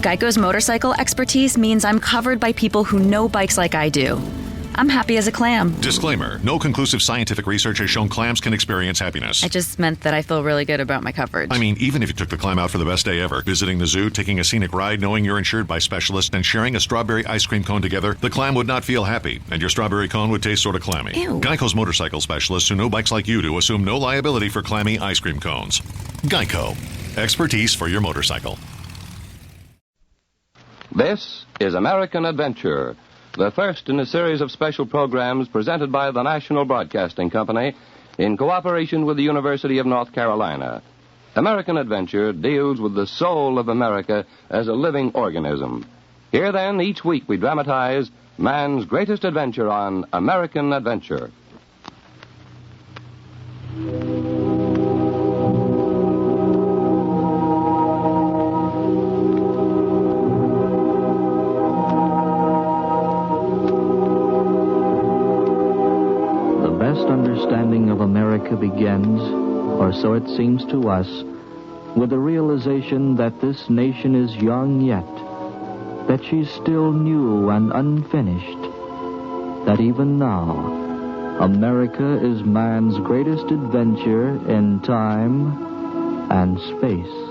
Geico's motorcycle expertise means I'm covered by people who know bikes like I do. I'm happy as a clam. Disclaimer. No conclusive scientific research has shown clams can experience happiness. I just meant that I feel really good about my coverage. I mean, even if you took the clam out for the best day ever, visiting the zoo, taking a scenic ride, knowing you're insured by specialists, and sharing a strawberry ice cream cone together, the clam would not feel happy, and your strawberry cone would taste sort of clammy. Ew. Geico's motorcycle specialists who know bikes like you do assume no liability for clammy ice cream cones. Geico. Expertise for your motorcycle. This is American Adventure, the first in a series of special programs presented by the National Broadcasting Company in cooperation with the University of North Carolina. American Adventure deals with the soul of America as a living organism. Here, then, each week we dramatize man's greatest adventure on American Adventure. Understanding of America begins, or so it seems to us, with the realization that this nation is young yet, that she's still new and unfinished, that even now, America is man's greatest adventure in time and space.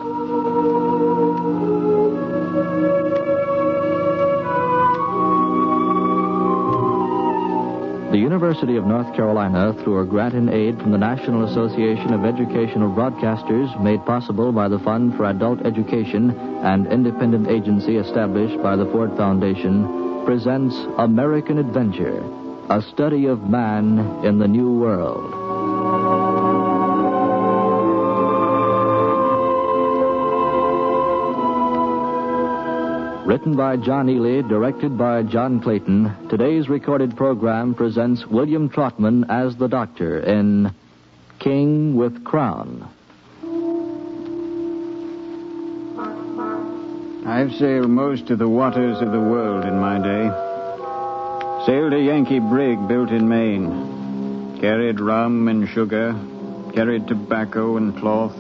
The University of North Carolina, through a grant in aid from the National Association of Educational Broadcasters, made possible by the Fund for Adult Education and independent agency established by the Ford Foundation, presents American Adventure, a study of man in the New World. Written by John Ely, directed by John Clayton, today's recorded program presents William Trotman as the Doctor in King with Crown. I've sailed most of the waters of the world in my day. Sailed a Yankee brig built in Maine. Carried rum and sugar. Carried tobacco and cloth.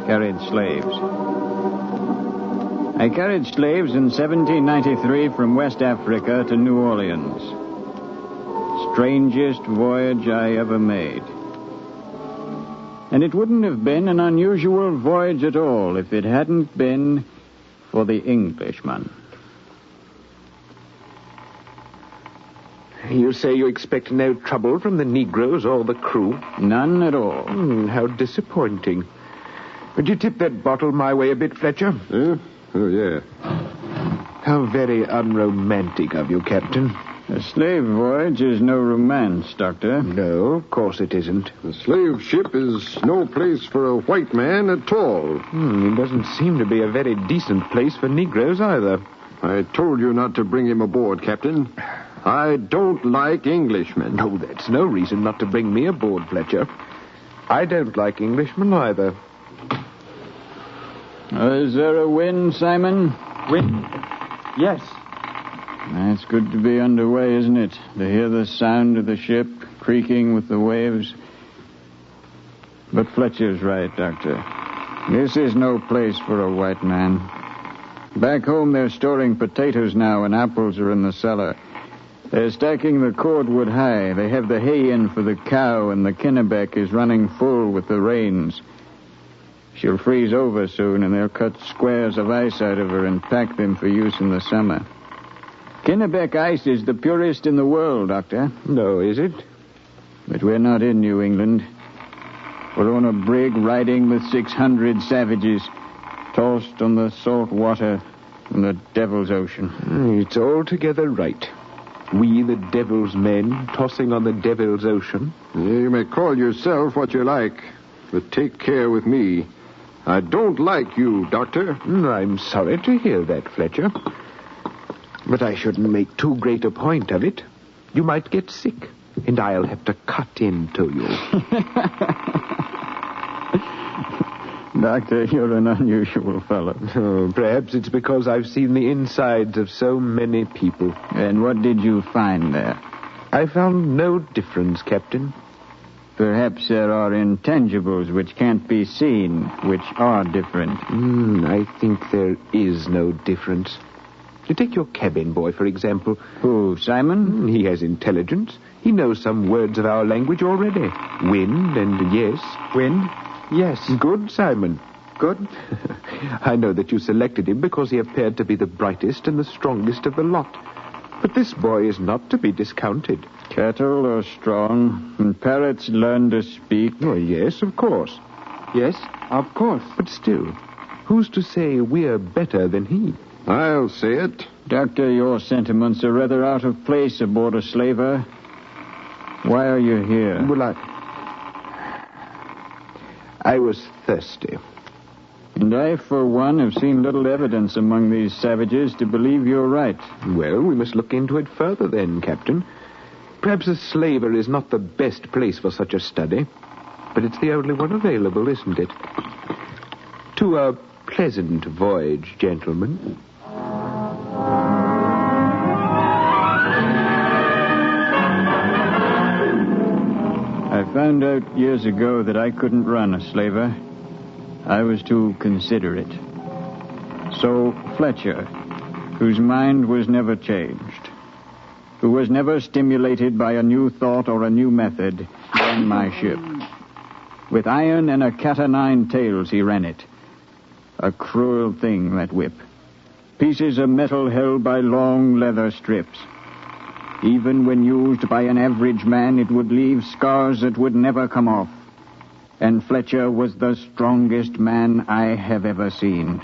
Carried slaves. I carried slaves in 1793 from West Africa to New Orleans. Strangest voyage I ever made. And it wouldn't have been an unusual voyage at all if it hadn't been for the Englishman. You say you expect no trouble from the Negroes or the crew? None at all. How disappointing. Would you tip that bottle my way a bit, Fletcher? Oh, yeah. How very unromantic of you, Captain. A slave voyage is no romance, Doctor. No, of course it isn't. The slave ship is no place for a white man at all. It doesn't seem to be a very decent place for Negroes either. I told you not to bring him aboard, Captain. I don't like Englishmen. No, that's no reason not to bring me aboard, Fletcher. I don't like Englishmen either. Is there a wind, Simon? Wind? Yes. It's good to be underway, isn't it? To hear the sound of the ship creaking with the waves. But Fletcher's right, Doctor. This is no place for a white man. Back home, they're storing potatoes now, and apples are in the cellar. They're stacking the cordwood high. They have the hay in for the cow, and the Kennebec is running full with the rains. She'll freeze over soon, and they'll cut squares of ice out of her and pack them for use in the summer. Kennebec ice is the purest in the world, Doctor. No, is it? But we're not in New England. We're on a brig riding with 600 savages, tossed on the salt water in the Devil's Ocean. It's altogether right. We, the Devil's men, tossing on the Devil's Ocean. You may call yourself what you like, but take care with me. I don't like you, Doctor. I'm sorry to hear that, Fletcher. But I shouldn't make too great a point of it. You might get sick, and I'll have to cut into you. Doctor, you're an unusual fellow. Oh, perhaps it's because I've seen the insides of so many people. And what did you find there? I found no difference, Captain. Perhaps there are intangibles which can't be seen, which are different. I think there is no difference. You take your cabin boy, for example. Who, Simon? He has intelligence. He knows some words of our language already. Wind and yes. Wind? Yes. Good, Simon. Good. I know that you selected him because he appeared to be the brightest and the strongest of the lot. But this boy is not to be discounted. Cattle are strong, and parrots learn to speak. Oh, yes, of course. Yes, of course. But still, who's to say we're better than he? I'll say it. Doctor, your sentiments are rather out of place aboard a slaver. Why are you here? Well, I was thirsty. And I, for one, have seen little evidence among these savages to believe you're right. Well, we must look into it further then, Captain. Perhaps a slaver is not the best place for such a study, but it's the only one available, isn't it? To a pleasant voyage, gentlemen. I found out years ago that I couldn't run a slaver. I was too considerate. So Fletcher, whose mind was never changed, who was never stimulated by a new thought or a new method, ran my ship. With iron and a cat-o'-nine tails he ran it. A cruel thing, that whip. Pieces of metal held by long leather strips. Even when used by an average man, it would leave scars that would never come off. And Fletcher was the strongest man I have ever seen.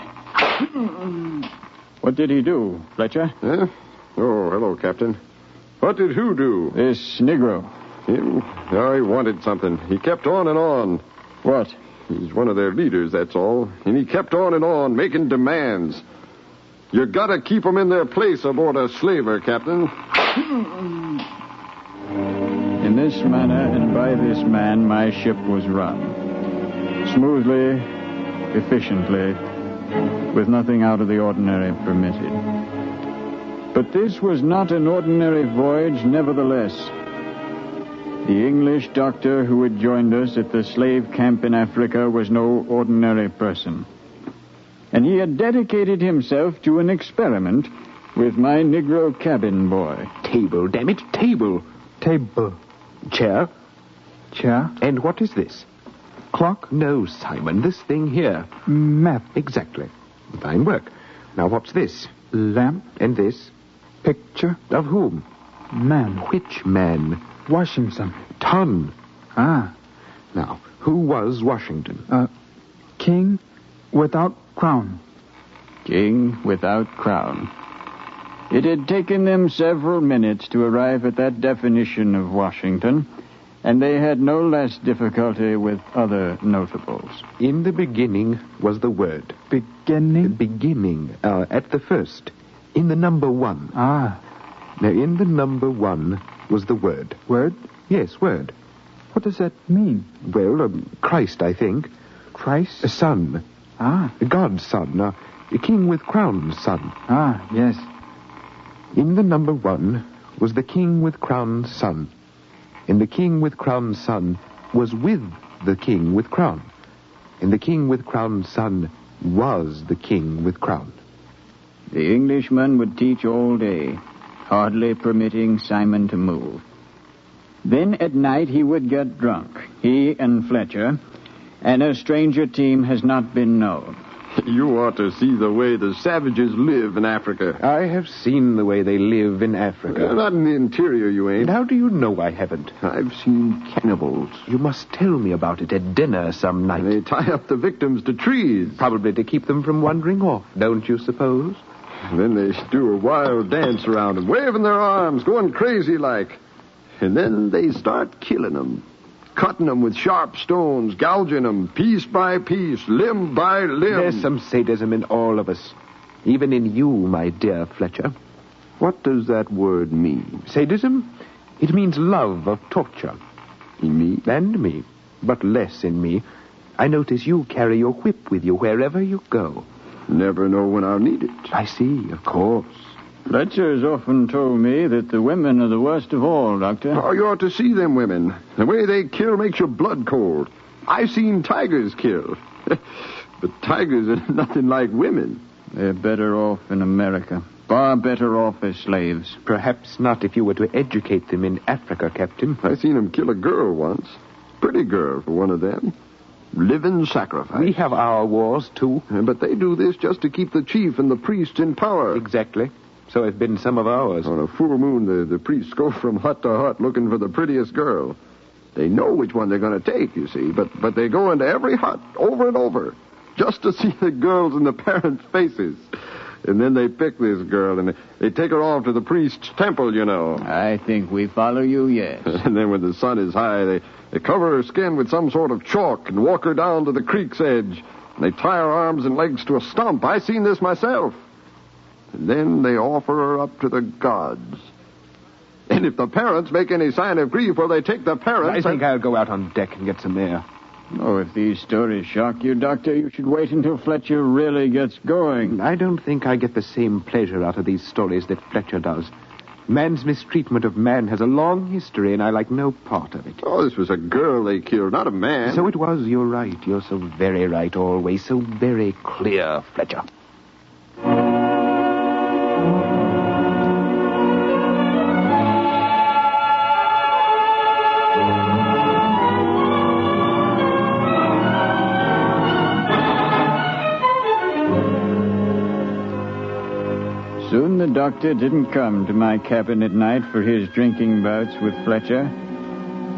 What did he do, Fletcher? Oh, hello, Captain. What did who do? This Negro. Him? Oh, he wanted something. He kept on and on. What? He's one of their leaders, that's all. And he kept on and on, making demands. You gotta keep them in their place aboard a slaver, Captain. In this manner and by this man, my ship was run. Smoothly, efficiently, with nothing out of the ordinary permitted. But this was not an ordinary voyage, nevertheless. The English doctor who had joined us at the slave camp in Africa was no ordinary person. And he had dedicated himself to an experiment with my Negro cabin boy. Table, damn it, table. Table. Chair. Chair? And what is this? Clock? No, Simon, this thing here. Map. Exactly. Fine work. Now, what's this? Lamp. And this? Picture. Of whom? Man. Which man? Washington. Ton. Ah. Now, who was Washington? King without crown. King without crown. It had taken them several minutes to arrive at that definition of Washington, and they had no less difficulty with other notables. In the beginning was the word. Beginning? Beginning. At the first. In the number one. Ah. Now, in the number one was the word. Word? Yes, word. What does that mean? Well, Christ, I think. Christ? A son. Ah. God's son. A king with crown's son. Ah, yes. In the number one was the king with crown's son. And the king with crown's son was with the king with crown. And the king with crown's son was the king with crown. The Englishman would teach all day, hardly permitting Simon to move. Then at night he would get drunk, he and Fletcher, and a stranger team has not been known. You ought to see the way the savages live in Africa. I have seen the way they live in Africa. Not in the interior, you ain't. And how do you know I haven't? I've seen cannibals. You must tell me about it at dinner some night. They tie up the victims to trees. Probably to keep them from wandering off, don't you suppose? Then they do a wild dance around them, waving their arms, going crazy like. And then they start killing them. Cutting them with sharp stones, gouging them piece by piece, limb by limb. There's some sadism in all of us. Even in you, my dear Fletcher. What does that word mean? Sadism? It means love of torture. In me? And me. But less in me. I notice you carry your whip with you wherever you go. Never know when I'll need it. I see, of course. Fletcher has often told me that the women are the worst of all, Doctor. Oh, you ought to see them women. The way they kill makes your blood cold. I've seen tigers kill. But tigers are nothing like women. They're better off in America. Far better off as slaves. Perhaps not if you were to educate them in Africa, Captain. I seen them kill a girl once. Pretty girl for one of them. Living sacrifice. We have our wars, too. But they do this just to keep the chief and the priests in power. Exactly. So have been some of ours. On a full moon, the priests go from hut to hut looking for the prettiest girl. They know which one they're going to take, you see, but they go into every hut over and over just to see the girls and the parents' faces. And then they pick this girl and they take her off to the priest's temple, you know. I think we follow you, yes. And then when the sun is high, they cover her skin with some sort of chalk and walk her down to the creek's edge. And they tie her arms and legs to a stump. I seen this myself. And then they offer her up to the gods. And if the parents make any sign of grief, well, they take the parents... I think I'll go out on deck and get some air. Oh, if these stories shock you, Doctor, you should wait until Fletcher really gets going. I don't think I get the same pleasure out of these stories that Fletcher does. Man's mistreatment of man has a long history, and I like no part of it. Oh, this was a girl they killed, not a man. So it was. You're right. You're so very right always. So very clear, Fletcher. Soon the doctor didn't come to my cabin at night for his drinking bouts with Fletcher,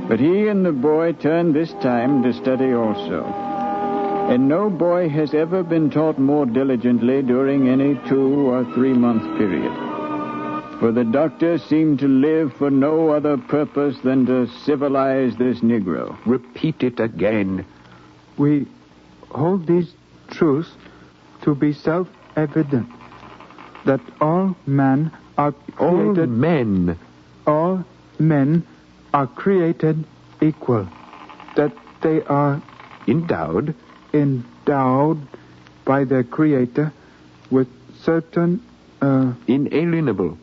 but he and the boy turned this time to study also. And no boy has ever been taught more diligently during any 2 or 3 month period. For the doctor seemed to live for no other purpose than to civilize this Negro. Repeat it again. We hold these truths to be self-evident, that all men are created... All men are created equal, that they are... Endowed by their Creator with certain... Inalienable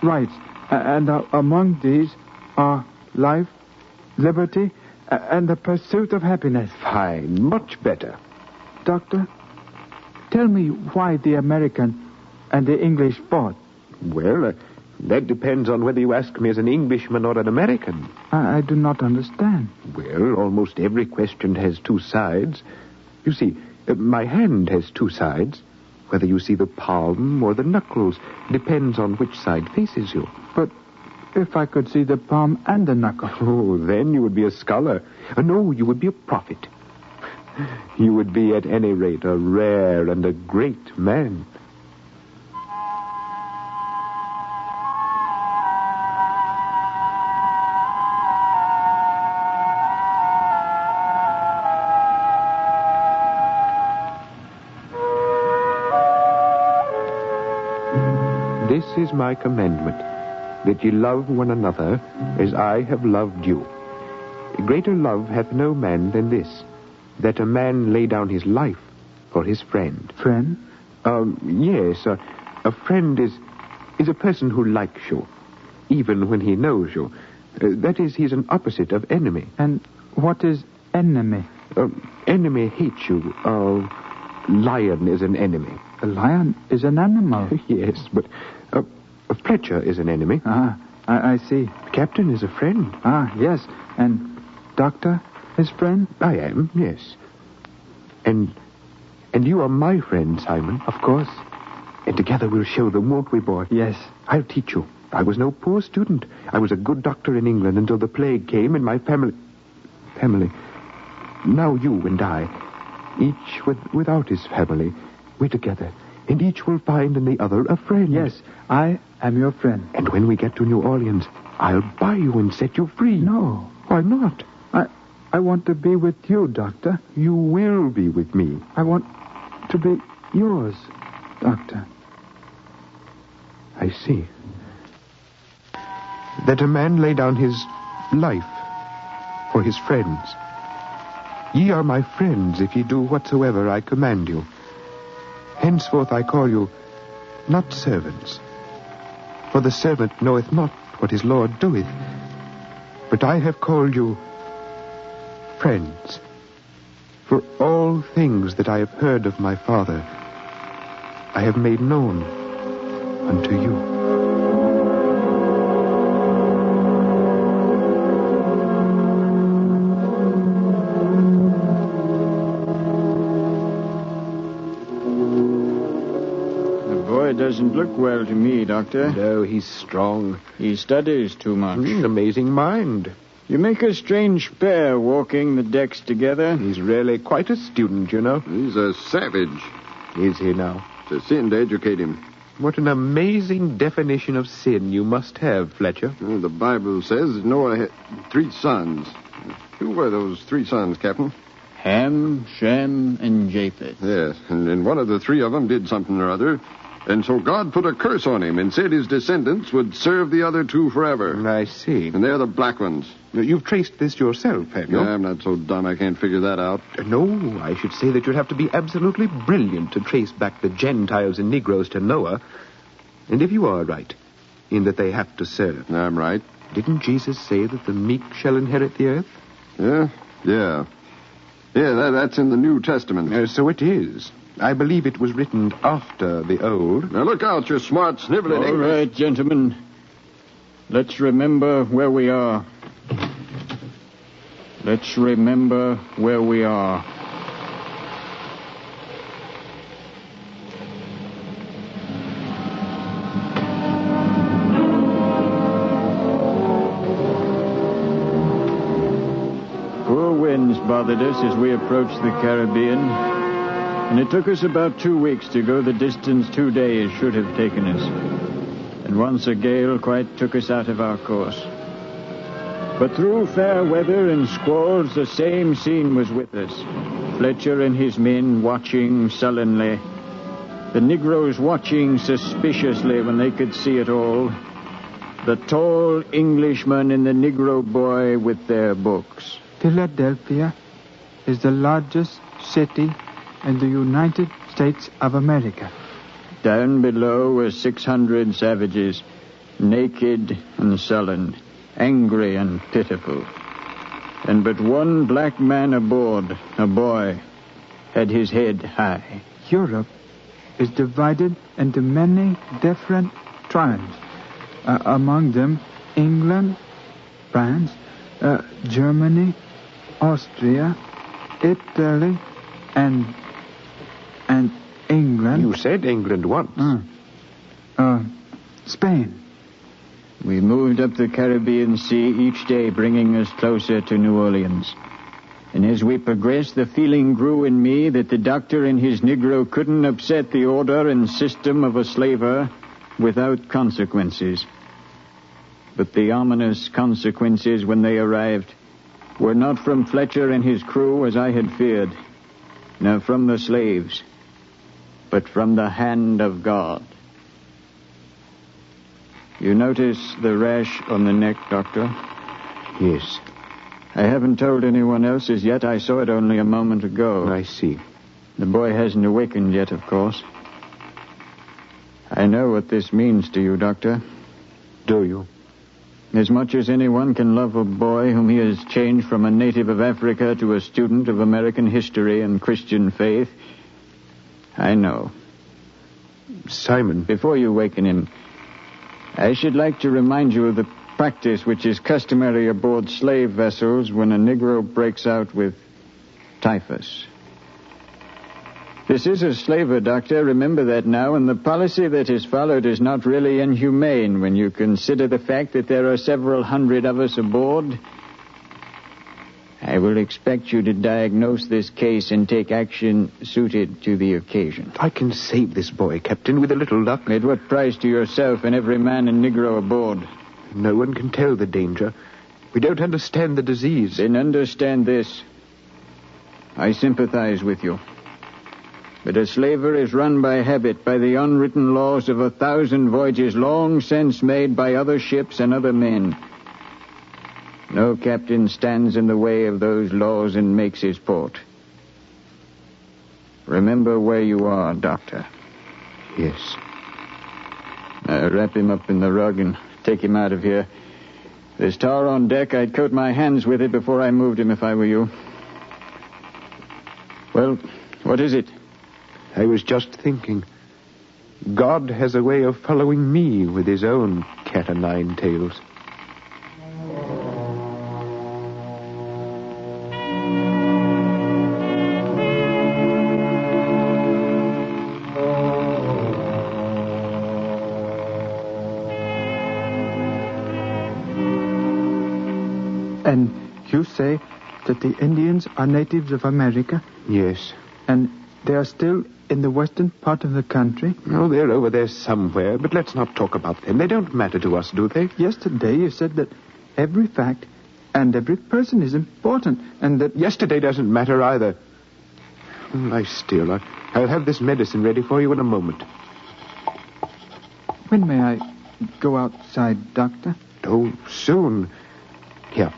rights. And among these are life, liberty, and the pursuit of happiness. Fine, much better. Doctor, tell me why the American and the English fought. Well, that depends on whether you ask me as an Englishman or an American. I do not understand. Well, almost every question has 2 sides. You see, my hand has 2 sides. Whether you see the palm or the knuckles depends on which side faces you. But if I could see the palm and the knuckle... Oh, then you would be a scholar. No, you would be a prophet. You would be, at any rate, a rare and a great man. This is my commandment, that ye love one another as I have loved you. Greater love hath no man than this, that a man lay down his life for his friend. Friend? Yes, a friend is a person who likes you, even when he knows you. That is, he's an opposite of enemy. And what is enemy? Enemy hates you. Lion is an enemy. A lion is an animal. Yes, but Fletcher is an enemy. I see. Captain is a friend. Yes. And Doctor is friend? I am, yes. And you are my friend, Simon. Of course. And together we'll show them, won't we, boy? Yes. I'll teach you. I was no poor student. I was a good doctor in England until the plague came and my family... Now you and I, each without his family, we're together. And each will find in the other a friend. Yes, I am your friend. And when we get to New Orleans, I'll buy you and set you free. No. Why not? I want to be with you, Doctor. You will be with me. I want to be yours, Doctor. I see. That a man lay down his life for his friends. Ye are my friends if ye do whatsoever I command you. Henceforth I call you not servants. For the servant knoweth not what his Lord doeth. But I have called you friends. For all things that I have heard of my Father, I have made known unto you. Doesn't look well to me, Doctor. No, he's strong. He studies too much. Amazing mind. You make a strange pair walking the decks together. He's really quite a student, you know. He's a savage. Is he now? It's a sin to educate him. What an amazing definition of sin you must have, Fletcher. Well, the Bible says that Noah had 3 sons. Who were those 3 sons, Captain? Ham, Shem, and Japheth. Yes, and one of the 3 of them did something or other. And so God put a curse on him and said his descendants would serve the other 2 forever. I see. And they're the black ones. You've traced this yourself, have you? I'm not so dumb I can't figure that out. No, I should say that you'd have to be absolutely brilliant to trace back the Gentiles and Negroes to Noah. And if you are right, in that they have to serve. I'm right. Didn't Jesus say that the meek shall inherit the earth? Yeah, that's in the New Testament. So it is. I believe it was written after the Old. Now look out, you smart sniveling All right, gentlemen. Let's remember where we are. Let's remember where we are. Poor winds bothered us as we approached the Caribbean. And it took us about 2 weeks to go the distance 2 days should have taken us. And once a gale quite took us out of our course. But through fair weather and squalls, the same scene was with us. Fletcher and his men watching sullenly. The Negroes watching suspiciously when they could see it all. The tall Englishman and the Negro boy with their books. Philadelphia is the largest city in the United States of America. Down below were 600 savages, naked and sullen, angry and pitiful. And but one black man aboard, a boy, had his head high. Europe is divided into many different tribes. Among them, England, France, Germany, Austria, Italy, and England. You said England once. Spain. We moved up the Caribbean Sea each day, bringing us closer to New Orleans. And as we progressed, the feeling grew in me that the doctor and his Negro couldn't upset the order and system of a slaver without consequences. But the ominous consequences when they arrived were not from Fletcher and his crew as I had feared, nor from the slaves, but from the hand of God. You notice the rash on the neck, Doctor? Yes. I haven't told anyone else as yet. I saw it only a moment ago. I see. The boy hasn't awakened yet, of course. I know what this means to you, Doctor. Do you? As much as anyone can love a boy whom he has changed from a native of Africa to a student of American history and Christian faith, I know. Simon. Before you waken him, I should like to remind you of the practice which is customary aboard slave vessels when a Negro breaks out with typhus. This is a slaver, Doctor. Remember that now, and the policy that is followed is not really inhumane when you consider the fact that there are several hundred of us aboard. I will expect you to diagnose this case and take action suited to the occasion. I can save this boy, Captain, with a little luck. At what price to yourself and every man and Negro aboard? No one can tell the danger. We don't understand the disease. Then understand this. I sympathize with you. But a slaver is run by habit, by the unwritten laws of 1,000 voyages long since made by other ships and other men. No captain stands in the way of those laws and makes his port. Remember where you are, Doctor. Yes. Wrap him up in the rug and take him out of here. There's tar on deck. I'd coat my hands with it before I moved him if I were you. Well, what is it? I was just thinking. God has a way of following me with his own cat o' nine tails. And you say that the Indians are natives of America? Yes. And they are still in the western part of the country? Oh, they're over there somewhere, but let's not talk about them. They don't matter to us, do they? Yesterday you said that every fact and every person is important, and that... Yesterday doesn't matter either. Lie still. I'll have this medicine ready for you in a moment. When may I go outside, Doctor? Oh, soon. Here,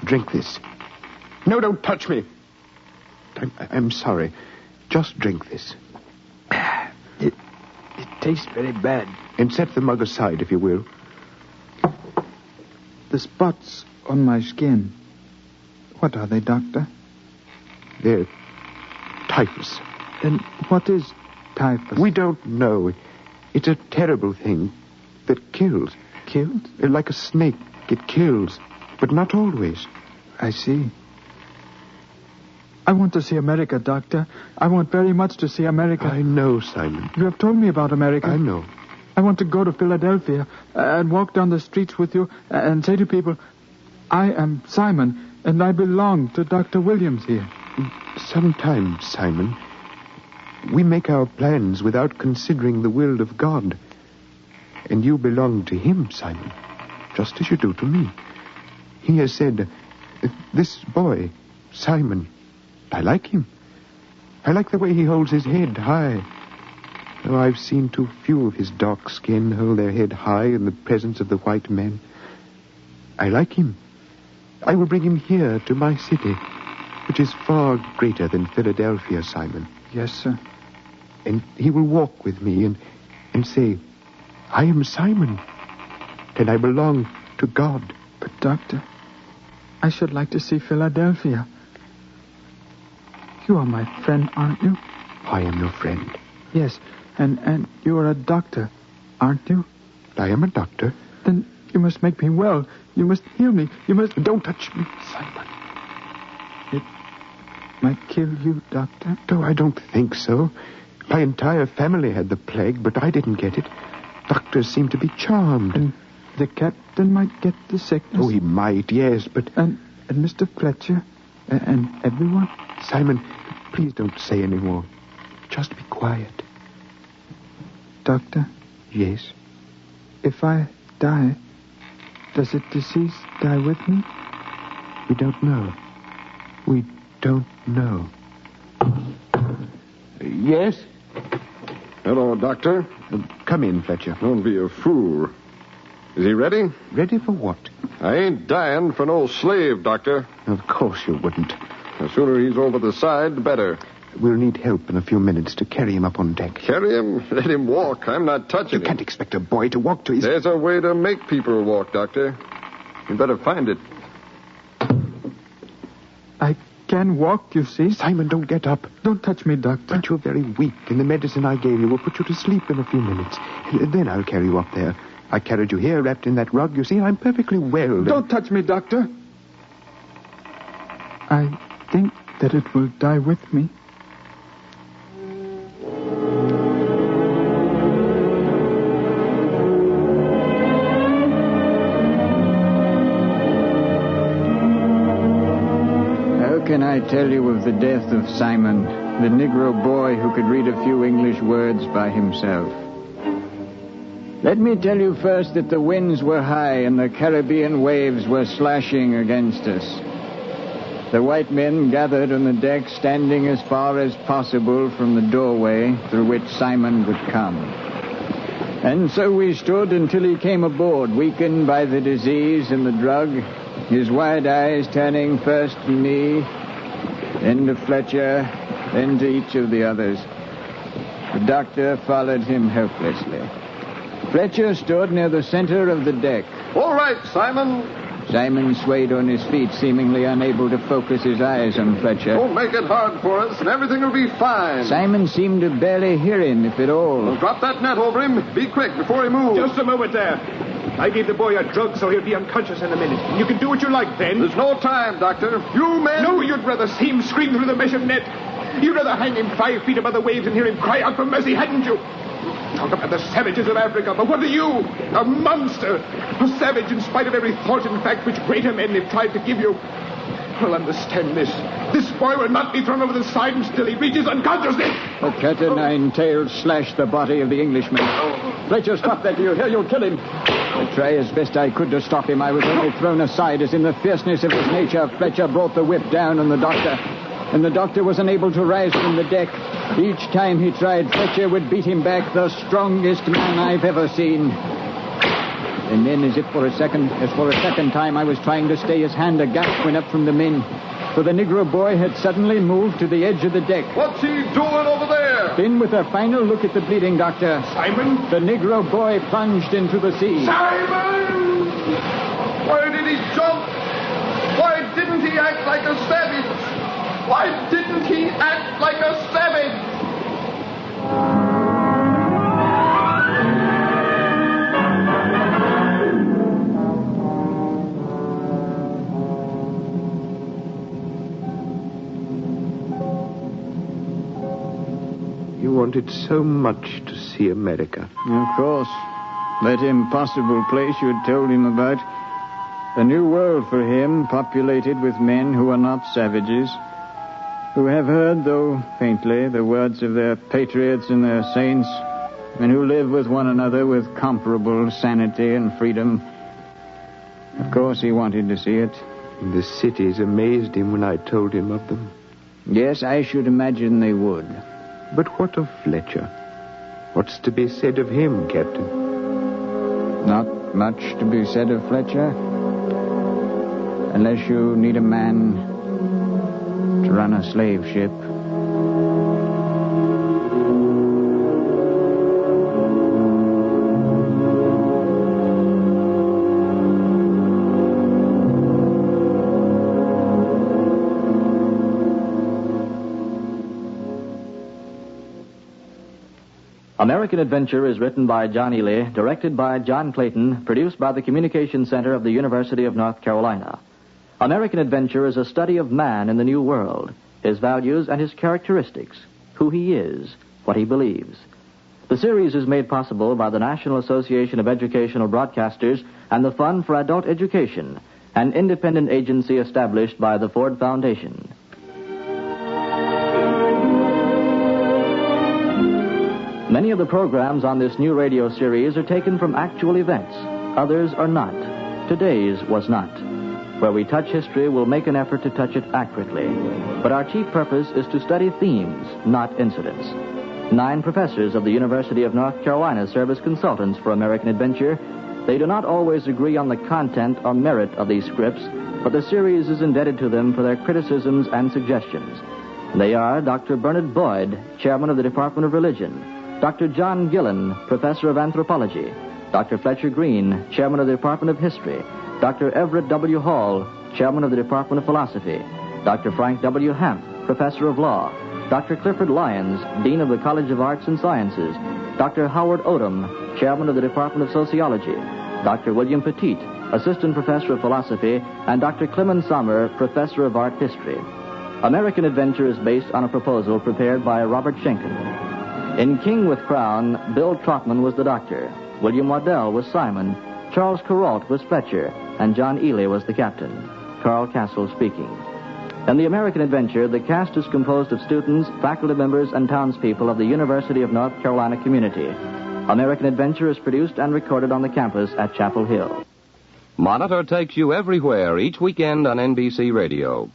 drink this. No, don't touch me. I'm sorry. Just drink this. It tastes very bad. And set the mug aside, if you will. The spots on my skin. What are they, Doctor? They're typhus. Then what is typhus? We don't know. It's a terrible thing that kills. Killed? Like a snake, it kills. But not always. I see. I want to see America, Doctor. I want very much to see America. I know, Simon. You have told me about America. I know. I want to go to Philadelphia and walk down the streets with you and say to people, I am Simon, and I belong to Dr. Williams here. Sometimes, Simon, we make our plans without considering the will of God. And you belong to him, Simon, just as you do to me. He has said, this boy, Simon, I like him. I like the way he holds his head high. Oh, I've seen too few of his dark skin hold their head high in the presence of the white men. I like him. I will bring him here to my city, which is far greater than Philadelphia, Simon. Yes, sir. And he will walk with me and say, I am Simon, and I belong to God. But, Doctor, I should like to see Philadelphia. You are my friend, aren't you? I am your friend. Yes, and you are a doctor, aren't you? I am a doctor. Then you must make me well. You must heal me. You must... Don't touch me, Simon. It might kill you, Doctor. No, I don't think so. My entire family had the plague, but I didn't get it. Doctors seem to be charmed. And the captain might get the sickness. Oh, he might, yes, but... And Mr. Fletcher and everyone. Simon, please don't say any more. Just be quiet. Doctor? Yes? If I die, does the disease die with me? We don't know. We don't know. Yes? Hello, Doctor. Come in, Fletcher. Don't be a fool. Is he ready? Ready for what? I ain't dying for no slave, Doctor. Of course you wouldn't. The sooner he's over the side, the better. We'll need help in a few minutes to carry him up on deck. Carry him? Let him walk. I'm not touching him. You can't expect a boy to walk to his... There's a way to make people walk, Doctor. You better find it. I can walk, you see. Simon, don't get up. Don't touch me, Doctor. But you're very weak, and the medicine I gave you will put you to sleep in a few minutes. Then I'll carry you up there. I carried you here wrapped in that rug, you see, and I'm perfectly well. Don't touch me, Doctor. I think that it will die with me. How can I tell you of the death of Simon, the Negro boy who could read a few English words by himself? Let me tell you first that the winds were high and the Caribbean waves were slashing against us. The white men gathered on the deck, standing as far as possible from the doorway through which Simon would come. And so we stood until he came aboard, weakened by the disease and the drug, his wide eyes turning first to me, then to Fletcher, then to each of the others. The doctor followed him helplessly. Fletcher stood near the center of the deck. All right, Simon. Simon swayed on his feet, seemingly unable to focus his eyes on Fletcher. Don't make it hard for us, and everything will be fine. Simon seemed to barely hear him, if at all. Well, drop that net over him. Be quick before he moves. Just a moment there. I gave the boy a drug so he'll be unconscious in a minute. You can do what you like then. There's no time, Doctor. You men... No, you'd rather see him scream through the mesh of net. You'd rather hang him 5 feet above the waves and hear him cry out for mercy, hadn't you? Talk about the savages of Africa, but what are you? A monster. A savage in spite of every thought and fact which greater men have tried to give you. Well, understand this. This boy will not be thrown over the side until he reaches unconsciousness. A cat o' nine tails slashed the body of the Englishman. Fletcher, stop that. Do you hear? You'll kill him. I try as best I could to stop him. I was only thrown aside as in the fierceness of his nature, Fletcher brought the whip down on the doctor. And the doctor was unable to rise from the deck. Each time he tried, Fletcher would beat him back, the strongest man I've ever seen. And then, as for a second time, I was trying to stay his hand, a gasp went up from the men. For the Negro boy had suddenly moved to the edge of the deck. What's he doing over there? Then, with a final look at the bleeding doctor, Simon? The Negro boy plunged into the sea. Simon! Why did he jump? Why didn't he act like a savage? Why didn't he act like a savage? You wanted so much to see America. Of course. That impossible place you had told him about. A new world for him, populated with men who are not savages, who have heard, though faintly, the words of their patriots and their saints, and who live with one another with comparable sanity and freedom. Of course, he wanted to see it. The cities amazed him when I told him of them. Yes, I should imagine they would. But what of Fletcher? What's to be said of him, Captain? Not much to be said of Fletcher. Unless you need a man to run a slave ship. American Adventure is written by John Ely, directed by John Clayton, produced by the Communications Center of the University of North Carolina. American Adventure is a study of man in the New World, his values and his characteristics, who he is, what he believes. The series is made possible by the National Association of Educational Broadcasters and the Fund for Adult Education, an independent agency established by the Ford Foundation. Many of the programs on this new radio series are taken from actual events. Others are not. Today's was not. Where we touch history, we'll make an effort to touch it accurately. But our chief purpose is to study themes, not incidents. 9 professors of the University of North Carolina serve as consultants for American Adventure. They do not always agree on the content or merit of these scripts, but the series is indebted to them for their criticisms and suggestions. They are Dr. Bernard Boyd, Chairman of the Department of Religion, Dr. John Gillen, Professor of Anthropology, Dr. Fletcher Green, Chairman of the Department of History, Dr. Everett W. Hall, Chairman of the Department of Philosophy, Dr. Frank W. Hamp, Professor of Law, Dr. Clifford Lyons, Dean of the College of Arts and Sciences, Dr. Howard Odom, Chairman of the Department of Sociology, Dr. William Petit, Assistant Professor of Philosophy, and Dr. Clement Sommer, Professor of Art History. American Adventure is based on a proposal prepared by Robert Schenken. In King with Crown, Bill Trotman was the doctor, William Waddell was Simon, Charles Kuralt was Fletcher, and John Ely was the captain. Carl Castle speaking. In the American Adventure, the cast is composed of students, faculty members, and townspeople of the University of North Carolina community. American Adventure is produced and recorded on the campus at Chapel Hill. Monitor takes you everywhere each weekend on NBC Radio.